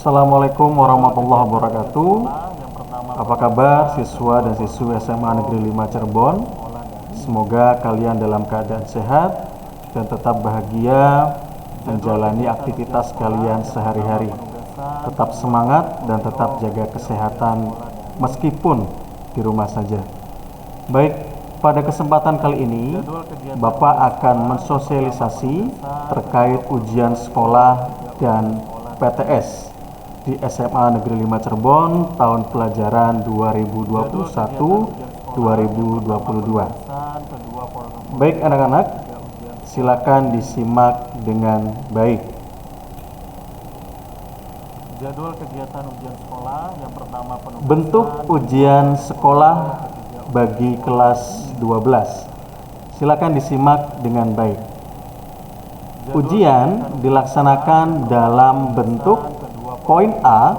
Assalamualaikum warahmatullahi wabarakatuh. Apa kabar siswa dan siswi SMA Negeri 5 Cirebon? Semoga kalian dalam keadaan sehat dan tetap bahagia menjalani aktivitas kalian sehari-hari. Tetap semangat dan tetap jaga kesehatan meskipun di rumah saja. Baik, pada kesempatan kali ini Bapak akan mensosialisasi terkait ujian sekolah dan PTS di SMA Negeri 5 Cirebon tahun pelajaran 2021-2022. Baik anak-anak, silakan disimak dengan baik. Jadwal kegiatan ujian sekolah yang pertama penugasan. Bentuk ujian sekolah bagi kelas 12. Silakan disimak dengan baik. Ujian dilaksanakan dalam bentuk poin A,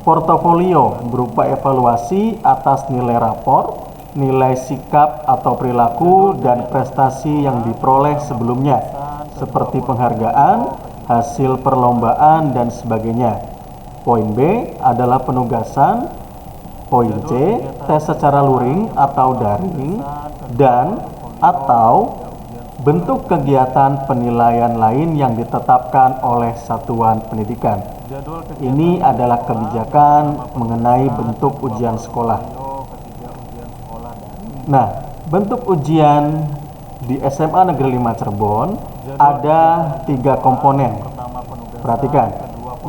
portofolio berupa evaluasi atas nilai rapor, nilai sikap atau perilaku dan prestasi yang diperoleh sebelumnya, seperti penghargaan, hasil perlombaan dan sebagainya. Poin B adalah penugasan. Poin C, tes secara luring atau daring dan atau bentuk kegiatan penilaian lain yang ditetapkan oleh satuan pendidikan. Ini adalah kebijakan mengenai bentuk ujian sekolah. Nah, bentuk ujian di SMA Negeri 5 Cirebon ada 3 komponen. Perhatikan.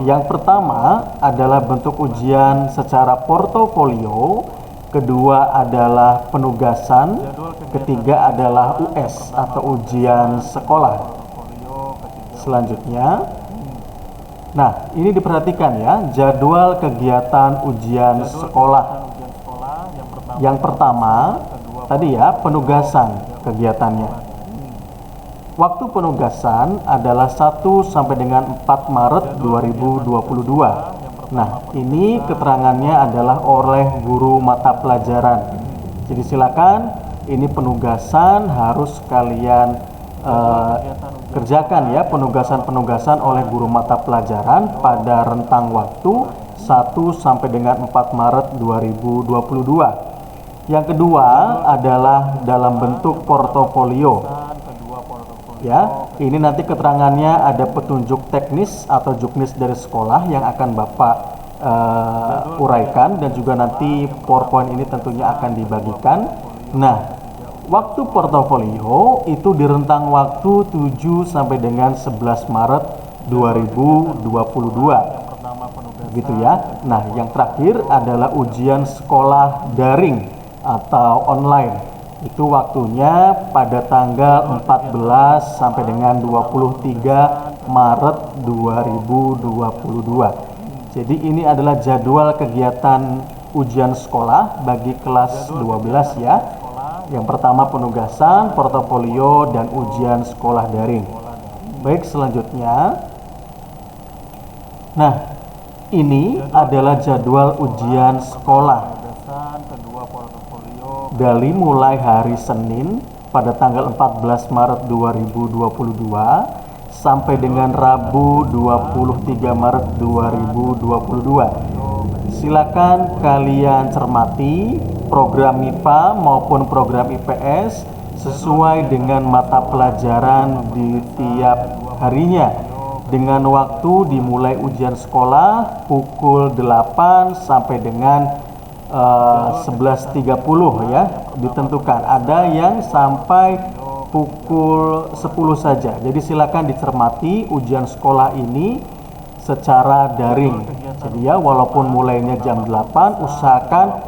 Yang pertama adalah bentuk ujian secara portofolio, kedua adalah penugasan, ketiga adalah US atau ujian sekolah. Selanjutnya, nah ini diperhatikan ya, jadwal kegiatan ujian sekolah. Yang pertama, tadi ya, penugasan kegiatannya. Waktu penugasan adalah 1 sampai dengan 4 Maret 2022. Nah, ini keterangannya adalah oleh guru mata pelajaran. Jadi silakan, ini penugasan harus kalian kerjakan ya, penugasan-penugasan oleh guru mata pelajaran pada rentang waktu 1 sampai dengan 4 Maret 2022. Yang kedua adalah dalam bentuk portofolio. Ya, ini nanti keterangannya ada petunjuk teknis atau juknis dari sekolah yang akan Bapak uraikan, dan juga nanti PowerPoint ini tentunya akan dibagikan. Nah, waktu portofolio itu di rentang waktu 7 sampai dengan 11 Maret 2022. Begitu ya. Nah, yang terakhir adalah ujian sekolah daring atau online. Itu waktunya pada tanggal 14 sampai dengan 23 Maret 2022. Jadi ini adalah jadwal kegiatan ujian sekolah bagi kelas 12 ya. Yang pertama penugasan, portofolio, dan ujian sekolah daring. Baik, selanjutnya. Nah, ini adalah jadwal ujian sekolah dari mulai hari Senin pada tanggal 14 Maret 2022 sampai dengan Rabu 23 Maret 2022. Silakan kalian cermati program MIPA maupun program IPS sesuai dengan mata pelajaran di tiap harinya, dengan waktu dimulai ujian sekolah pukul 8 sampai dengan 11.30 ya, ditentukan. Ada yang sampai pukul 10 saja. Jadi silakan dicermati ujian sekolah ini secara daring. Jadi ya, walaupun mulainya jam 8, usahakan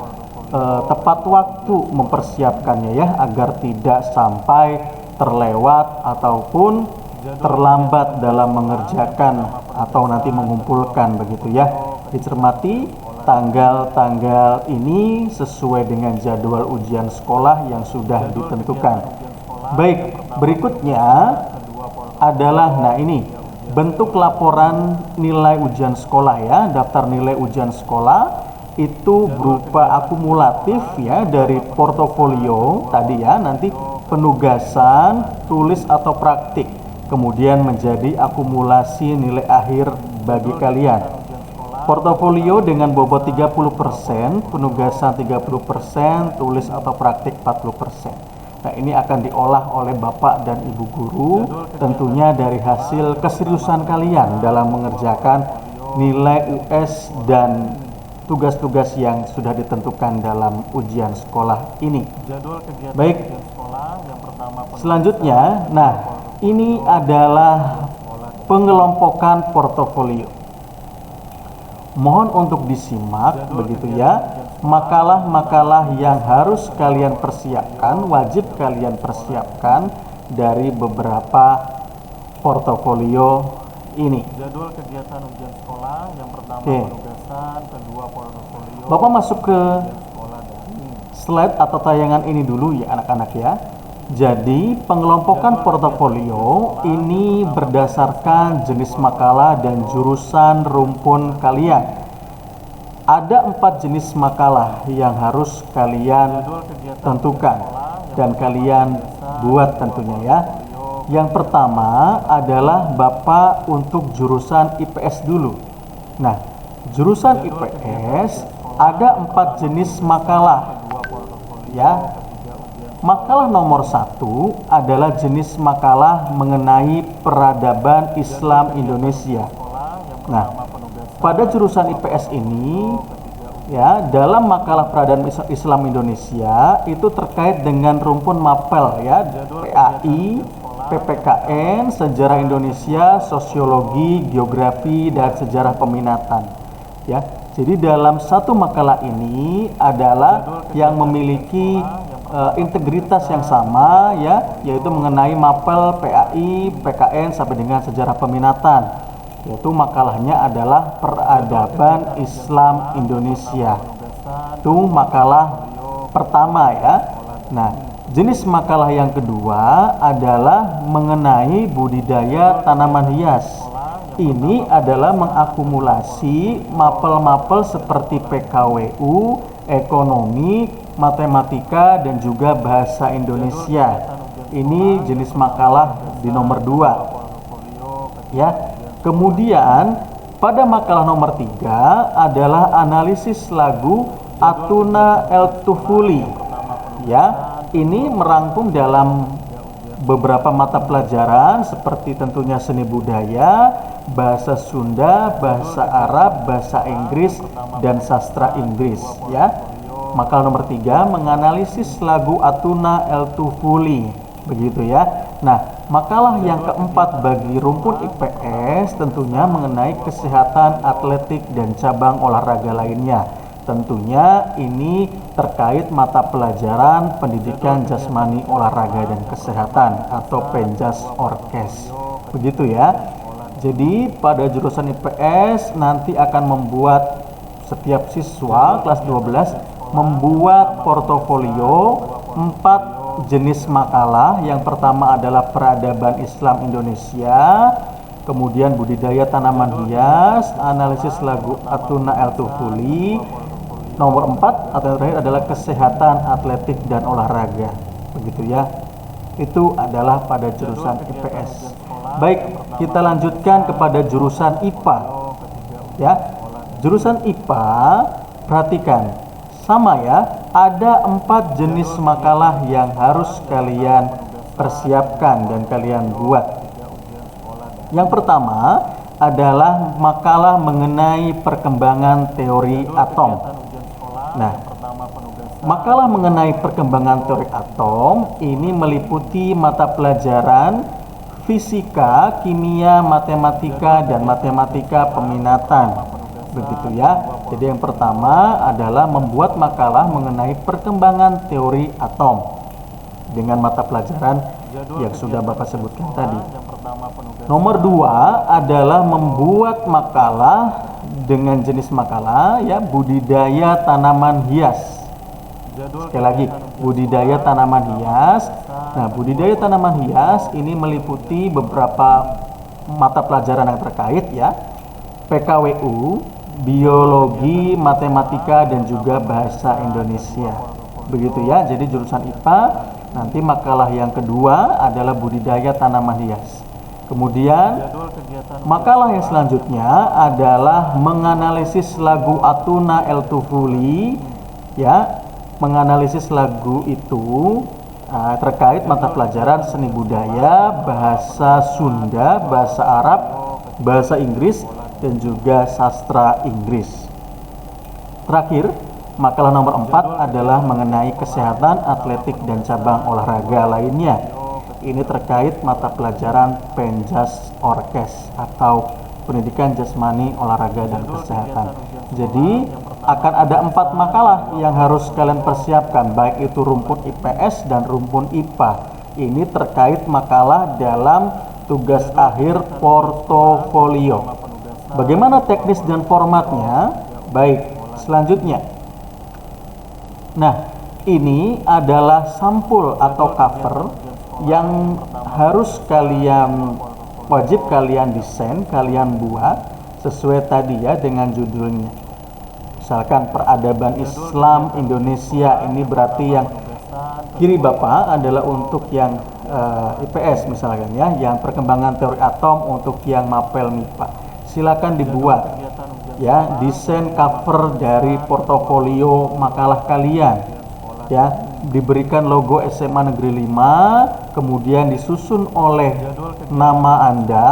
tepat waktu mempersiapkannya ya, agar tidak sampai terlewat ataupun terlambat dalam mengerjakan atau nanti mengumpulkan, begitu ya. Dicermati tanggal-tanggal ini sesuai dengan jadwal ujian sekolah yang sudah ditentukan. Baik, berikutnya adalah, nah ini bentuk laporan nilai ujian sekolah ya. Daftar nilai ujian sekolah itu berupa akumulatif ya, dari portofolio tadi ya, nanti penugasan, tulis atau praktik, kemudian menjadi akumulasi nilai akhir bagi kalian. Portofolio dengan bobot 30%, penugasan 30%, tulis atau praktik 40%. Nah, ini akan diolah oleh Bapak dan Ibu guru, tentunya dari hasil keseriusan kalian dalam mengerjakan nilai US dan tugas-tugas yang sudah ditentukan dalam ujian sekolah ini. Jadwal kegiatan Baik. ujian sekolah yang pertama Selanjutnya, nah ini adalah pengelompokan portofolio. Mohon untuk disimak begitu ya, makalah-makalah yang harus kalian persiapkan, wajib kalian persiapkan dari beberapa portofolio ini. Jadwal kegiatan ujian sekolah yang pertama Oke. penugasan, kedua portofolio Bapak masuk ke sekolah daring. slide atau tayangan ini dulu ya anak-anak ya. Jadi pengelompokan portofolio ini berdasarkan jenis makalah dan jurusan rumpun kalian. Ada 4 jenis makalah yang harus kalian Jadwal kegiatan tentukan dan kalian buat tentunya ya. Yang pertama adalah Bapak untuk jurusan IPS dulu. Nah, jurusan IPS ada 4 jenis makalah dua portofolio ya. ketiga ujian Makalah nomor 1 adalah jenis makalah mengenai peradaban Islam Indonesia. sekolah yang Nah, pertama penugasan, pada jurusan IPS ini ketiga ya, dalam makalah peradaban Islam Indonesia itu terkait dengan rumpun mapel ya, PAI, PPKN, sejarah Indonesia, sosiologi, geografi, dan sejarah peminatan. Ya, jadi dalam satu makalah ini adalah yang memiliki integritas yang sama ya, yaitu mengenai mapel PAI, PKN sampai dengan sejarah peminatan. Yaitu makalahnya adalah peradaban Islam Indonesia. Itu makalah pertama ya. Nah, jenis makalah yang kedua adalah mengenai budidaya tanaman hias. Ini adalah mengakumulasi mapel-mapel seperti PKWU, ekonomi, matematika, dan juga bahasa Indonesia. Ini jenis makalah di nomor 2 ya. Kemudian pada makalah nomor 3 adalah analisis lagu Atuna El Tufuli ya. Ini merangkum dalam beberapa mata pelajaran seperti tentunya seni budaya, bahasa Sunda, bahasa Arab, bahasa Inggris, dan sastra Inggris ya. Makalah nomor 3 menganalisis lagu Atuna El Tufuli begitu ya. Nah, makalah yang keempat bagi rumpun IPS tentunya mengenai kesehatan atletik dan cabang olahraga lainnya. Tentunya ini terkait mata pelajaran pendidikan jasmani olahraga dan kesehatan atau Penjas Orkes. Begitu ya. Jadi pada jurusan IPS nanti akan membuat setiap siswa kelas 12 membuat portofolio 4 jenis makalah. Yang pertama adalah peradaban Islam Indonesia, kemudian budidaya tanaman hias, analisis lagu Atuna El Tufuli. Nomor 4 atau yang terakhir adalah kesehatan atletik dan olahraga. Begitu ya. Itu adalah pada jurusan IPS. Baik, kita lanjutkan kepada jurusan IPA. Ya. Jurusan IPA, perhatikan. Sama ya, ada 4 jenis makalah yang harus kalian persiapkan dan kalian buat. Yang pertama adalah makalah mengenai perkembangan teori atom. Nah, makalah mengenai perkembangan teori atom ini meliputi mata pelajaran fisika, kimia, matematika, dan matematika peminatan. Begitu ya. Jadi yang pertama adalah membuat makalah mengenai perkembangan teori atom dengan mata pelajaran yang sudah Bapak sebutkan tadi. Nomor 2 adalah membuat makalah dengan jenis makalah ya, budidaya tanaman hias. Sekali lagi, budidaya tanaman hias. Nah, budidaya tanaman hias ini meliputi beberapa mata pelajaran yang terkait ya. PKWU, biologi, matematika, dan juga bahasa Indonesia. Begitu ya. Jadi jurusan IPA nanti makalah yang kedua adalah budidaya tanaman hias. Kemudian Jadwal kegiatan makalah yang selanjutnya adalah menganalisis lagu Atuna El Tufuli, ya, menganalisis lagu itu terkait mata pelajaran seni budaya, bahasa Sunda, bahasa Arab, bahasa Inggris, dan juga sastra Inggris. Terakhir, makalah nomor 4 adalah mengenai kesehatan atletik dan cabang olahraga lainnya. Ini terkait mata pelajaran Penjas Orkes atau pendidikan jasmani, olahraga, dan kesehatan. Jadi akan ada 4 makalah yang harus kalian persiapkan, baik itu rumpun IPS dan rumpun IPA. Ini terkait makalah dalam tugas akhir portofolio. Bagaimana teknis dan formatnya? Baik, selanjutnya. Nah, ini adalah sampul atau cover yang harus wajib kalian desain, kalian buat sesuai tadi ya dengan judulnya. Misalkan peradaban Islam Indonesia, ini berarti yang kiri Bapak adalah untuk yang IPS misalkan ya, yang perkembangan teori atom untuk yang mapel MIPA. Silakan dibuat ya desain cover dari portofolio makalah kalian ya, diberikan logo SMA Negeri 5, kemudian disusun oleh nama Anda,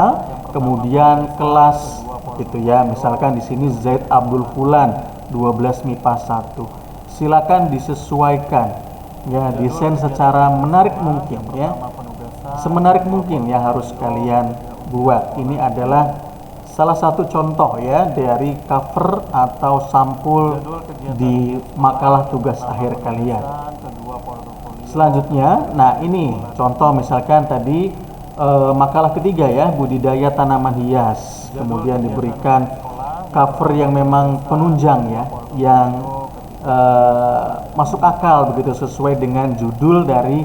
kemudian kelas gitu ya. Misalkan di sini Zaid Abdul Fulan 12 MIPA 1. Silakan disesuaikan ya, desain secara menarik mungkin ya. Semenarik mungkin yang harus kalian buat. Ini adalah salah satu contoh ya dari cover atau sampul di makalah tugas akhir kalian. Selanjutnya, nah ini contoh misalkan tadi makalah ketiga ya, budidaya tanaman hias. Kemudian diberikan cover yang memang penunjang ya, yang masuk akal begitu sesuai dengan judul dari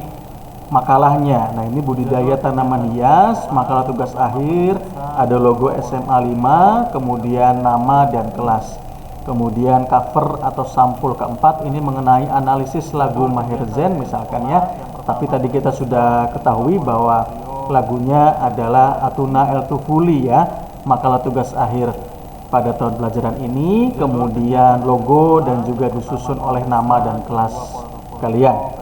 makalahnya. Nah, ini budidaya tanaman hias, makalah tugas akhir, ada logo SMA 5, kemudian nama dan kelas. Kemudian cover atau sampul keempat ini mengenai analisis lagu Maher Zain misalkan ya. Tapi tadi kita sudah ketahui bahwa lagunya adalah Atuna El Tufuli ya, makalah tugas akhir pada tahun pelajaran ini. Kemudian logo dan juga disusun oleh nama dan kelas kalian.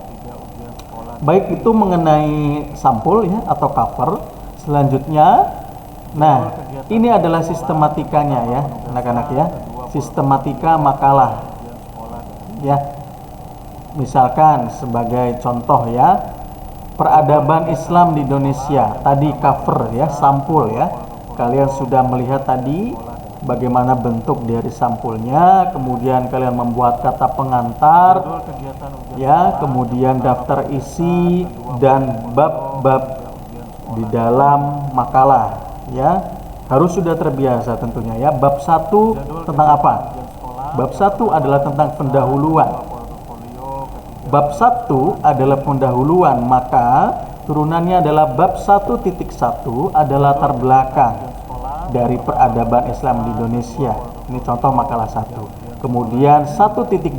Baik, itu mengenai sampul ya atau cover. Selanjutnya, nah ini adalah sistematikanya ya anak-anak ya, sistematika makalah ya. Misalkan sebagai contoh ya, peradaban Islam di Indonesia, tadi cover ya, sampul ya. Kalian sudah melihat tadi bagaimana bentuk dari sampulnya, kemudian kalian membuat kata pengantar ya, kemudian daftar isi dan bab-bab di dalam makalah ya, harus sudah terbiasa tentunya ya. Bab 1 tentang apa? Bab 1 adalah tentang pendahuluan. Bab 1 adalah pendahuluan, maka turunannya adalah bab 1.1 adalah latar belakang dari peradaban Islam di Indonesia. Ini contoh makalah 1. Kemudian 1.2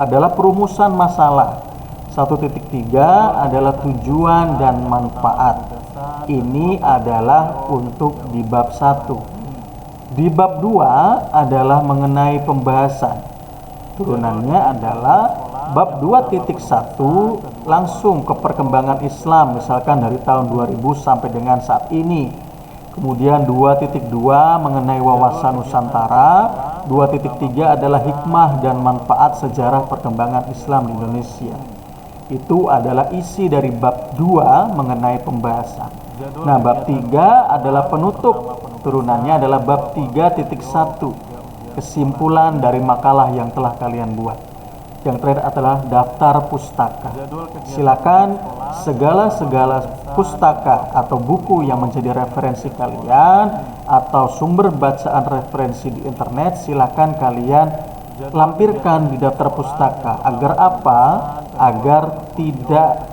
adalah perumusan masalah. 1.3 adalah tujuan dan manfaat. Ini adalah untuk di bab 1. Di bab 2 adalah mengenai pembahasan. Turunannya adalah bab 2.1 langsung ke perkembangan Islam misalkan dari tahun 2000 sampai dengan saat ini. Kemudian 2.2 mengenai wawasan Nusantara, 2.3 adalah hikmah dan manfaat sejarah perkembangan Islam di Indonesia. Itu adalah isi dari bab 2 mengenai pembahasan. Nah, bab 3 adalah penutup. Turunannya adalah bab 3.1, kesimpulan dari makalah yang telah kalian buat. Yang terakhir adalah daftar pustaka. Silakan segala pustaka atau buku yang menjadi referensi kalian atau sumber bacaan referensi di internet, silakan kalian lampirkan di daftar pustaka. Agar apa? Agar tidak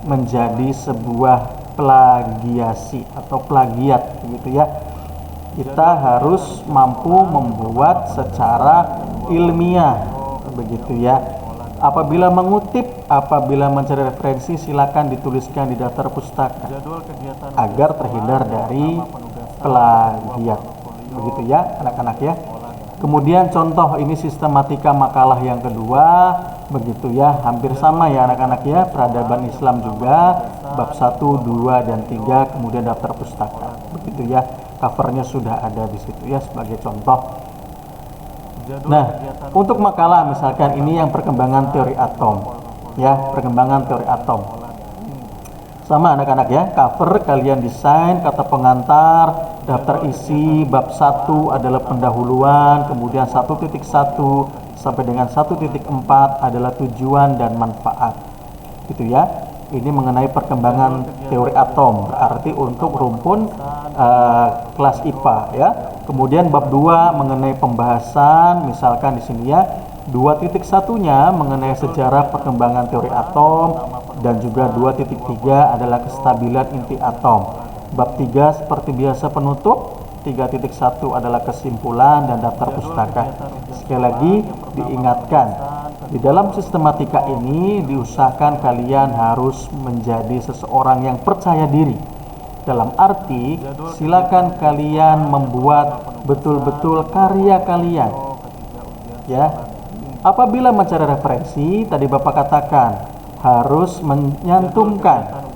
menjadi sebuah plagiasi atau plagiat gitu ya. Kita harus mampu membuat secara ilmiah begitu ya. Apabila mengutip apabila mencari referensi silakan dituliskan di daftar pustaka Jadwal kegiatan agar terhindar dari plagiat. Begitu ya anak-anak ya. Kemudian contoh ini sistematika makalah yang kedua, begitu ya, hampir sama ya anak-anak ya, peradaban Islam juga, bab 1, 2, dan 3, kemudian daftar pustaka. Begitu ya, covernya sudah ada di situ ya sebagai contoh. Nah, untuk makalah misalkan ini yang perkembangan teori atom, ya, perkembangan teori atom. Sama anak-anak ya, cover kalian desain, kata pengantar, daftar isi, bab 1 adalah pendahuluan, kemudian 1.1 sampai dengan 1.4 adalah tujuan dan manfaat. Gitu ya. Ini mengenai perkembangan teori atom, berarti untuk rumpun kelas IPA ya. Kemudian bab 2 mengenai pembahasan, misalkan di sini ya, 2.1-nya mengenai sejarah perkembangan teori atom, dan juga 2.3 adalah kestabilan inti atom. Bab 3 seperti biasa penutup, 3.1 adalah kesimpulan dan daftar pustaka. Sekali lagi diingatkan, di dalam sistematika ini diusahakan kalian harus menjadi seseorang yang percaya diri. Dalam arti, silakan kalian membuat betul-betul karya kalian. Ya. Apabila mencari referensi, tadi Bapak katakan harus menyantumkan,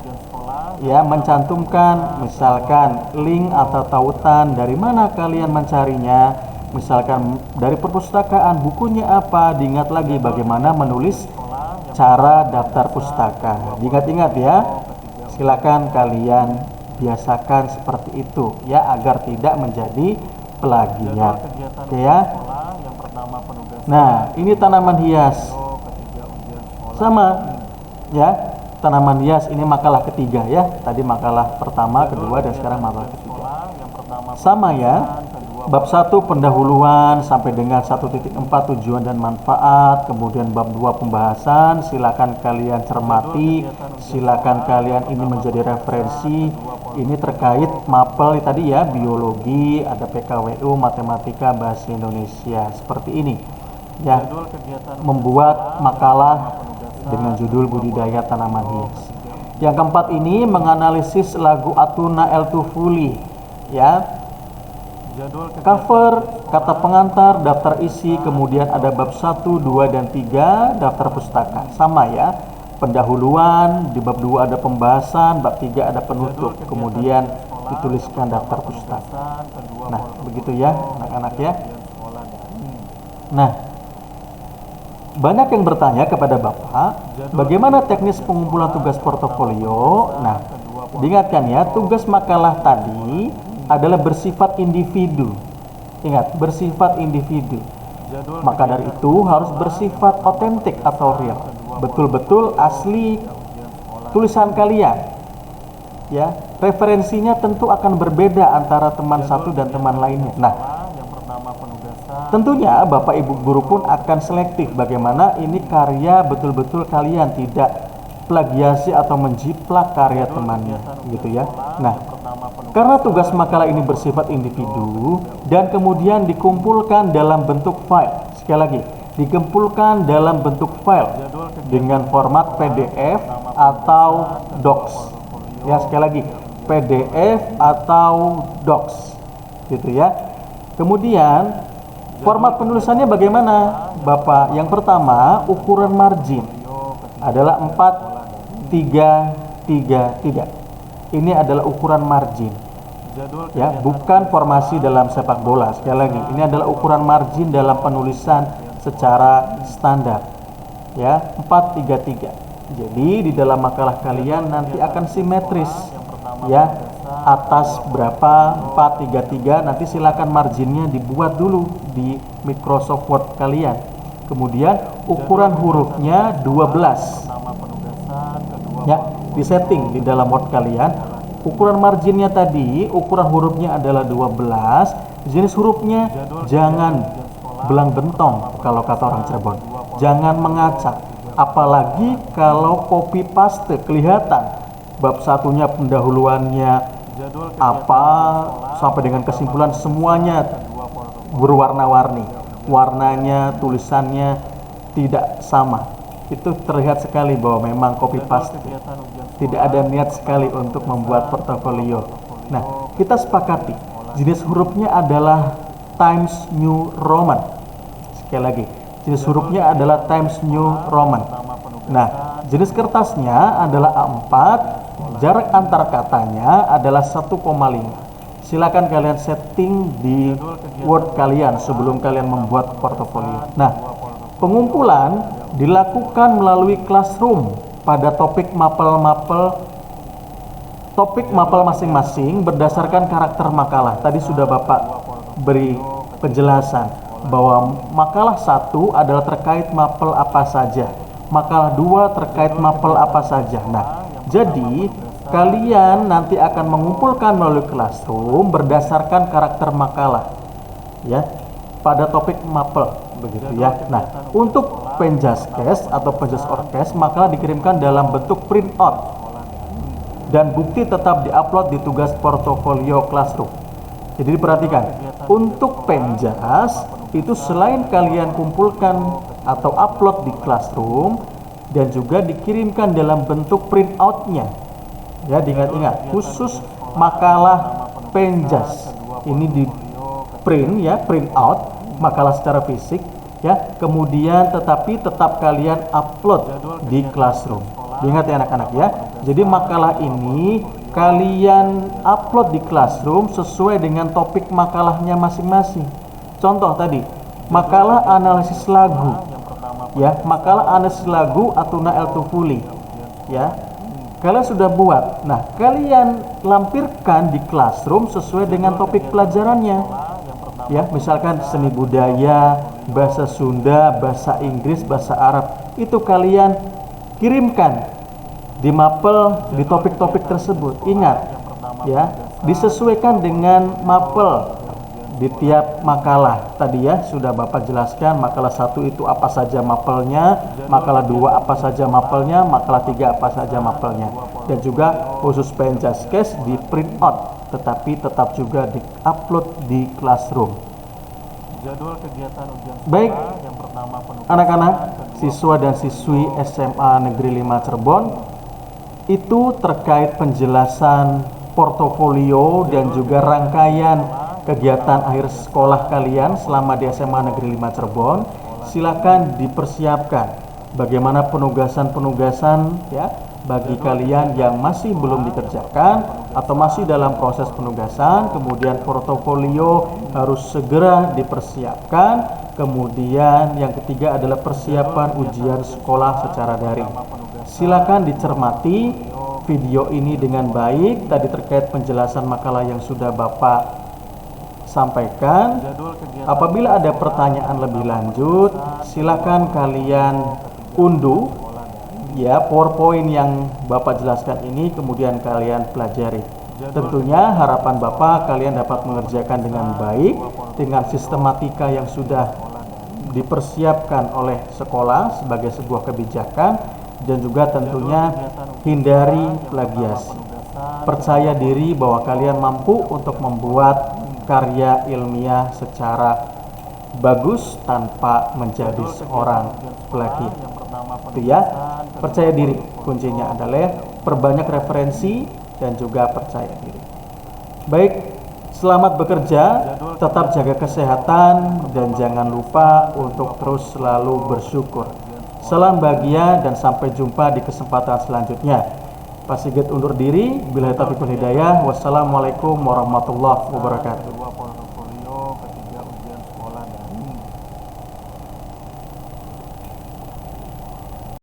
ya, mencantumkan misalkan link atau tautan dari mana kalian mencarinya, misalkan dari perpustakaan, bukunya apa, diingat lagi bagaimana menulis cara daftar pustaka. Diingat-ingat ya, silakan kalian biasakan seperti itu ya agar tidak menjadi plagiat. Oke ya. Nah, ini tanaman hias. Sama ya, tanaman hias ini makalah ketiga ya. Tadi makalah pertama, kedua, dan sekarang makalah ketiga. Sama ya. Bab 1 pendahuluan sampai dengan 1.4 tujuan dan manfaat, kemudian bab 2 pembahasan, silakan kalian cermati, silakan kalian ini menjadi referensi. Ini terkait mapel tadi ya, biologi, ada PKWU, matematika, bahasa Indonesia, seperti ini. Ya, membuat makalah dengan judul budidaya tanaman hias. Yang keempat ini menganalisis lagu Atuna El Tufuli, ya. Cover, kata pengantar, daftar isi, kemudian ada bab 1, 2, dan 3, daftar pustaka. Sama ya, pendahuluan, di bab 2 ada pembahasan, bab 3 ada penutup, kemudian dituliskan daftar pustaka. Nah, begitu ya anak-anak ya. Nah, banyak yang bertanya kepada Bapak, bagaimana teknis pengumpulan tugas portofolio? Nah, diingatkan ya, tugas makalah tadi adalah bersifat individu. Ingat, bersifat individu. Maka dari itu harus bersifat otentik atau real. Betul-betul asli tulisan kalian. Ya, referensinya tentu akan berbeda antara teman satu dan teman lainnya. Nah, tentunya Bapak Ibu guru pun akan selektif bagaimana ini karya betul-betul kalian tidak plagiasi atau menjiplak karya temannya, gitu ya. Nah, karena tugas makalah ini bersifat individu dan kemudian dikumpulkan dalam bentuk file. Sekali lagi, dikumpulkan dalam bentuk file dengan format PDF atau docs. Ya, sekali lagi, PDF atau docs, gitu ya. Kemudian format penulisannya bagaimana, Bapak? Yang pertama, ukuran margin adalah 4-3-3-3. Ini adalah ukuran margin. Ya, bukan formasi dalam sepak bola. Sekali lagi, ini adalah ukuran margin dalam penulisan secara standar. Ya, 4-3-3. Jadi di dalam makalah kalian nanti akan simetris. Ya, atas berapa 4-3-3, nanti silakan marginnya dibuat dulu di Microsoft Word kalian. Kemudian ukuran hurufnya 12. Ya, disetting di dalam Word kalian. Ukuran marginnya tadi, ukuran hurufnya adalah 12. Jenis hurufnya jangan belang bentong kalau kata orang Cirebon. Jangan mengacak. Apalagi kalau copy paste kelihatan. Bab satunya pendahuluannya apa sampai dengan kesimpulan semuanya berwarna-warni. Warnanya, tulisannya tidak sama. itu terlihat sekali bahwa memang copy paste. Kegiatan ujian sekolah Tidak ada niat sekali untuk membuat portofolio. Nah, kita sepakati jenis hurufnya adalah Times New Roman. Sekali lagi, jenis hurufnya adalah Times New Roman. Nah, jenis kertasnya adalah A4, jarak antar katanya adalah 1,5. Silakan kalian setting di Word kalian sebelum kalian membuat portofolio. Nah, pengumpulan dilakukan melalui Classroom pada topik mapel masing-masing berdasarkan karakter makalah. Tadi sudah Bapak beri penjelasan bahwa makalah 1 adalah terkait mapel apa saja, makalah 2 terkait mapel apa saja. Nah, jadi kalian nanti akan mengumpulkan melalui Classroom berdasarkan karakter makalah ya pada topik mapel begitu ya. Nah, untuk Penjaskes atau Penjasorkes makalah dikirimkan dalam bentuk printout dan bukti tetap diupload di tugas portofolio Classroom. Jadi diperhatikan, untuk Penjas itu selain kalian kumpulkan atau upload di Classroom dan juga dikirimkan dalam bentuk printoutnya. Ya, diingat-ingat, khusus makalah Penjas ini di print ya, print out makalah secara fisik ya, kemudian tetapi tetap kalian upload di Classroom. Ingat ya anak-anak ya. Jadi makalah ini kalian upload di Classroom sesuai dengan topik makalahnya masing-masing. Contoh tadi, makalah analisis lagu ya, makalah analisis lagu Atuna El Tufuli ya. Kalian sudah buat. Nah, kalian lampirkan di Classroom sesuai dengan topik pelajarannya. Ya, misalkan seni budaya, bahasa Sunda, bahasa Inggris, bahasa Arab. Itu kalian kirimkan di mapel di topik-topik tersebut. Ingat, ya, disesuaikan dengan mapel di tiap makalah. Tadi ya sudah Bapak jelaskan, makalah 1 itu apa saja mapelnya, makalah 2 apa saja mapelnya, makalah 3 apa saja mapelnya. Dan juga khusus Penjaskes di print out, tetapi tetap juga di-upload di Classroom. Jadwal kegiatan ujian sekolah. Baik, yang pertama anak-anak, siswa dan siswi SMA Negeri 5 Cirebon, itu terkait penjelasan portofolio dan juga rangkaian kegiatan akhir sekolah kalian selama di SMA Negeri 5 Cirebon. Silakan dipersiapkan bagaimana penugasan-penugasan ya bagi kalian yang masih belum dikerjakan atau masih dalam proses penugasan. Kemudian portofolio harus segera dipersiapkan. Kemudian yang ketiga adalah persiapan ujian sekolah secara daring. Silakan dicermati video ini dengan baik. Tadi terkait penjelasan makalah yang sudah Bapak sampaikan. Apabila ada pertanyaan lebih lanjut, silakan kalian unduh ya PowerPoint yang Bapak jelaskan ini, kemudian kalian pelajari. Tentunya harapan Bapak kalian dapat mengerjakan dengan baik dengan sistematika yang sudah dipersiapkan oleh sekolah sebagai sebuah kebijakan, dan juga tentunya hindari plagiasi. Percaya diri bahwa kalian mampu untuk membuat karya ilmiah secara bagus tanpa menjadi seorang pelagi. Itu ya, percaya diri kuncinya adalah perbanyak referensi dan juga percaya diri. Baik, selamat bekerja, tetap jaga kesehatan dan jangan lupa untuk terus selalu bersyukur. Salam bahagia dan sampai jumpa di kesempatan selanjutnya. Pak Sigit undur diri. Billahi taufiq wal hidayah. Wassalamualaikum warahmatullahi wabarakatuh.